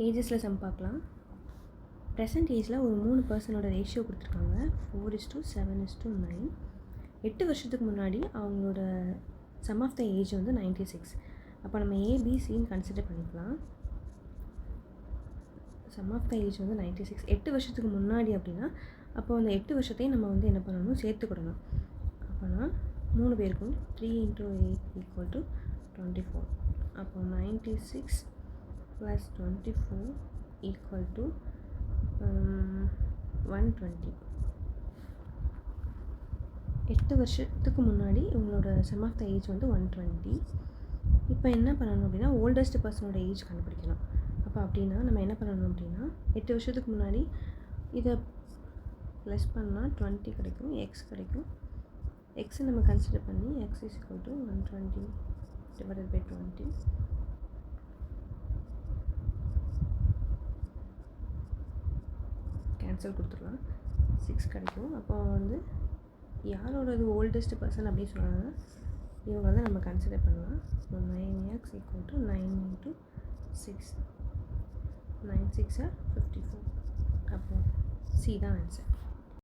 ஏஜஸில் some பார்க்கலாம். Present ஏஜில் ஒரு 3 பர்சனோட ரேஷியோ கொடுத்துருக்காங்க. 4:7:9. 8 வருஷத்துக்கு முன்னாடி அவங்களோட சம் ஆஃப் த ஏஜ் வந்து 96. அப்போ நம்ம ஏபிசின்னு கன்சிடர் பண்ணிக்கலாம். சம் ஆஃப் த ஏஜ் வந்து 96. 8 வருஷத்துக்கு முன்னாடி அப்படின்னா அப்போ அந்த 8 வருஷத்தையும் நம்ம வந்து என்ன பண்ணணும், சேர்த்துக்கிடணும். அப்போனா 3 பேருக்கும் 3 × 8 = 24. அப்போ 96 + 24 = 120. 8 வருஷத்துக்கு முன்னாடி இவங்களோட சம் ஆஃப் த ஏஜ் வந்து 120. இப்போ என்ன பண்ணணும் அப்படின்னா ஓல்டஸ்ட் பர்சனோட ஏஜ் கண்டுபிடிக்கணும். அப்போ அப்படின்னா நம்ம என்ன பண்ணணும் அப்படின்னா 8 வருஷத்துக்கு முன்னாடி இதை ப்ளஸ் பண்ணால் 20 கிடைக்கும், எக்ஸ் கிடைக்கும். எக்ஸை நம்ம கன்சிடர் பண்ணி x = 120 / 20 கேன்சல் கொடுத்துடலாம். 6 கிடைக்கும். அப்போ வந்து யாரோடது ஓல்டஸ்ட் பர்சன் அப்படின்னு சொன்னாங்கன்னா இவங்க தான் நம்ம கன்சிடர் பண்ணலாம். 9x = 9 × 6. 9 × 6 = 54. அப்போ சி தான் ஆன்சர்.